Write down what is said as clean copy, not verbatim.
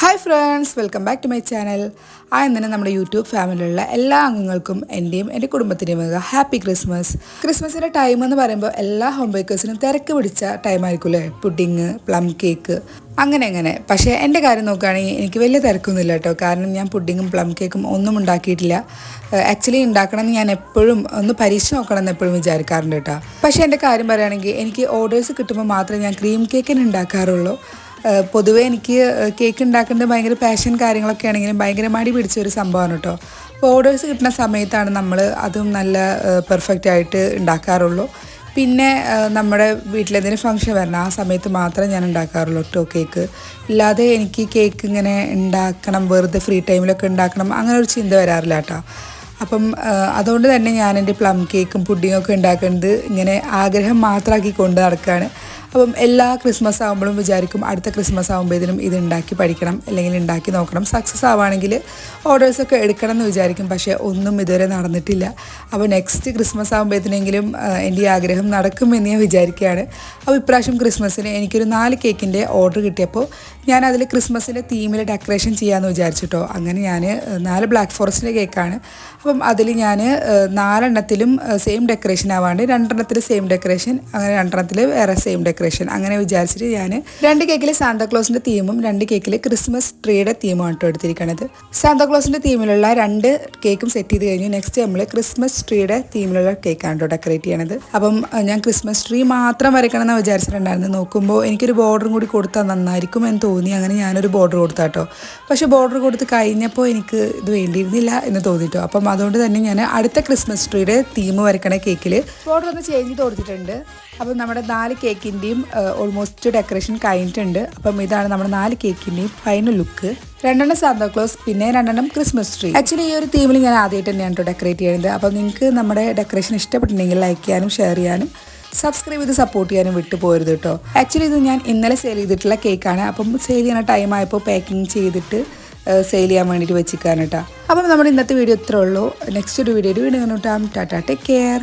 Hi friends, welcome back to my channel. ഇന്നലെ നമ്മുടെ YouTube ഫാമിലിയിലുള്ള എല്ലാ അംഗങ്ങൾക്കും എൻ്റെയും എൻ്റെ കുടുംബത്തിൻ്റെയും ഹാപ്പി ക്രിസ്മസ്. ക്രിസ്മസിൻ്റെ ടൈം എന്ന് പറയുമ്പോൾ എല്ലാ ഹോം ബേക്കേഴ്സിനും തിരക്ക് പിടിച്ച ടൈമായിരിക്കുമല്ലേ. പുഡിങ്, പ്ലം കേക്ക്, അങ്ങനെ. പക്ഷേ എൻ്റെ കാര്യം നോക്കുകയാണെങ്കിൽ എനിക്ക് വലിയ തിരക്കൊന്നുമില്ല കേട്ടോ. കാരണം ഞാൻ പുഡിങ്ങും പ്ലം കേക്കും ഒന്നും ഉണ്ടാക്കിയിട്ടില്ല. ആക്ച്വലി ഉണ്ടാക്കണമെന്ന് ഞാൻ എപ്പോഴും ഒന്ന് പരീക്ഷിച്ച് നോക്കണം എന്ന് എപ്പോഴും വിചാരിക്കാറുണ്ട് കേട്ടോ. പക്ഷേ എൻ്റെ കാര്യം പറയുകയാണെങ്കിൽ എനിക്ക് ഓർഡേഴ്സ് കിട്ടുമ്പോൾ മാത്രമേ ഞാൻ ക്രീം കേക്കിന് ഉണ്ടാക്കാറുള്ളൂ. പൊതുവേ എനിക്ക് കേക്ക് ഉണ്ടാക്കുന്നത് ഭയങ്കര പാഷൻ കാര്യങ്ങളൊക്കെ ആണെങ്കിലും ഭയങ്കര മടി പിടിച്ച ഒരു സംഭവമാണ് കേട്ടോ. അപ്പോൾ ഓർഡേഴ്സ് കിട്ടുന്ന സമയത്താണ് നമ്മൾ അതും നല്ല പെർഫെക്റ്റ് ആയിട്ട് ഉണ്ടാക്കാറുള്ളൂ. പിന്നെ നമ്മുടെ വീട്ടിലെന്തെങ്കിലും ഫംഗ്ഷൻ വരണം ആ സമയത്ത് മാത്രമേ ഞാൻ ഉണ്ടാക്കാറുള്ളൂ കേട്ടോ കേക്ക്. ഇല്ലാതെ എനിക്ക് കേക്ക് ഇങ്ങനെ ഉണ്ടാക്കണം, വെറുതെ ഫ്രീ ടൈമിലൊക്കെ ഉണ്ടാക്കണം അങ്ങനെ ഒരു ചിന്ത വരാറില്ല കേട്ടോ. അപ്പം അതുകൊണ്ട് തന്നെ ഞാൻ എൻ്റെ പ്ലം കേക്കും പുഡിങ്ങൊക്കെ ഉണ്ടാക്കുന്നത് ഇങ്ങനെ ആഗ്രഹം മാത്രമാക്കി കൊണ്ട് നടക്കുകയാണ്. അപ്പം എല്ലാ ക്രിസ്മസ് ആകുമ്പോഴും വിചാരിക്കും അടുത്ത ക്രിസ്മസ് ആകുമ്പോഴത്തേനും ഇത് ഉണ്ടാക്കി പഠിക്കണം, അല്ലെങ്കിൽ ഉണ്ടാക്കി നോക്കണം. സക്സസ് ആവുകയാണെങ്കിൽ ഓർഡേഴ്സൊക്കെ എടുക്കണം എന്ന് വിചാരിക്കും. പക്ഷേ ഒന്നും ഇതുവരെ നടന്നിട്ടില്ല. അപ്പോൾ നെക്സ്റ്റ് ക്രിസ്മസ് ആകുമ്പോഴത്തേനെങ്കിലും എൻ്റെ ഈ ആഗ്രഹം നടക്കുമെന്ന് ഞാൻ വിചാരിക്കുകയാണ്. അപ്പോൾ ഇപ്രാവശ്യം ക്രിസ്മസിന് എനിക്കൊരു 4 കേക്കിൻ്റെ ഓർഡർ കിട്ടിയപ്പോൾ ഞാൻ അതിൽ ക്രിസ്മസിൻ്റെ തീമിൽ ഡെക്കറേഷൻ ചെയ്യാമെന്ന് വിചാരിച്ചിട്ടോ. അങ്ങനെ ഞാൻ 4 ബ്ലാക്ക് ഫോറസ്റ്റിൻ്റെ കേക്കാണ്. അപ്പം അതിൽ ഞാൻ 4 എണ്ണത്തിലും സെയിം ഡെക്കറേഷൻ ആവാണ്ട് 2 എണ്ണത്തിൽ സെയിം ഡെക്കറേഷൻ, അങ്ങനെ 2 എണ്ണത്തിൽ വേറെ സെയിം ഡെക്കറേഷൻ, അങ്ങനെ വിചാരിച്ചിട്ട് ഞാൻ 2 കേക്കിൽ സാന്താക്ലോസിൻ്റെ തീമും 2 കേക്കിൽ ക്രിസ്മസ് ട്രീയുടെ തീമും ആട്ടോ എടുത്തിരിക്കണത്. സാന്താക്ലോസിൻ്റെ തീമിലുള്ള 2 കേക്കും സെറ്റ് ചെയ്ത് കഴിഞ്ഞു. നെക്സ്റ്റ് നമ്മൾ ക്രിസ്മസ് ട്രീയുടെ തീമിലുള്ള കേക്കാണ് കേട്ടോ ഡെക്കറേറ്റ് ചെയ്യണത്. അപ്പം ഞാൻ ക്രിസ്മസ് ട്രീ മാത്രം വരയ്ക്കണം എന്ന് വിചാരിച്ചിട്ടുണ്ടായിരുന്നു. നോക്കുമ്പോൾ എനിക്കൊരു ബോർഡറും കൂടി കൊടുത്താൽ നന്നായിരിക്കും എന്ന് തോന്നി. അങ്ങനെ ഞാനൊരു ബോർഡർ കൊടുത്താട്ടോ. പക്ഷേ ബോർഡർ കൊടുത്ത് കഴിഞ്ഞപ്പോൾ എനിക്ക് ഇത് വേണ്ടിയിരുന്നില്ല എന്ന് തോന്നിട്ടോ. അപ്പം അതുകൊണ്ട് തന്നെ ഞാൻ അടുത്ത ക്രിസ്മസ് ട്രീയുടെ തീം വരയ്ക്കണ കേക്കിൽ ബോർഡർ ഒന്ന് ചേഞ്ച് ചെയ്ത് കൊടുത്തിട്ടുണ്ട്. അപ്പം നമ്മുടെ 4 കേക്കിൻ്റെയും ഓൾമോസ്റ്റ് ഡെക്കറേഷൻ കഴിഞ്ഞിട്ടുണ്ട്. അപ്പം ഇതാണ് നമ്മുടെ 4 കേക്കിൻ്റെയും ഫൈനൽ ലുക്ക്. 2 എണ്ണം സാന്താക്ലോസ്, പിന്നെ 2 എണ്ണം ക്രിസ്മസ് ട്രീ. ആക്ച്വലി ഈ ഒരു തീമിൽ ഞാൻ ആദ്യമായിട്ട് തന്നെയാണ് കേട്ടോ ഡെക്കറേറ്റ് ചെയ്യുന്നത്. അപ്പം നിങ്ങൾക്ക് നമ്മുടെ ഡെക്കറേഷൻ ഇഷ്ടപ്പെട്ടിട്ടുണ്ടെങ്കിൽ ലൈക്ക് ചെയ്യാനും ഷെയർ ചെയ്യാനും സബ്സ്ക്രൈബ് ചെയ്ത് സപ്പോർട്ട് ചെയ്യാനും വിട്ടു പോരുത് കേട്ടോ. ആക്ച്വലി ഇത് ഞാൻ ഇന്നലെ സെയിൽ ചെയ്തിട്ടുള്ള കേക്കാണ്. അപ്പം സെയിൽ ചെയ്യുന്ന ടൈമായപ്പോൾ പാക്കിങ് ചെയ്തിട്ട് സെയിൽ ചെയ്യാൻ വേണ്ടിയിട്ട് വെച്ചിരിക്കുകയാണ് കേട്ടോ. അപ്പം നമ്മുടെ ഇന്നത്തെ വീഡിയോ ഇത്രേ ഉള്ളൂ. നെക്സ്റ്റ് ഒരു വീഡിയോ വീണ്ടും കാണാം. Tata, take care.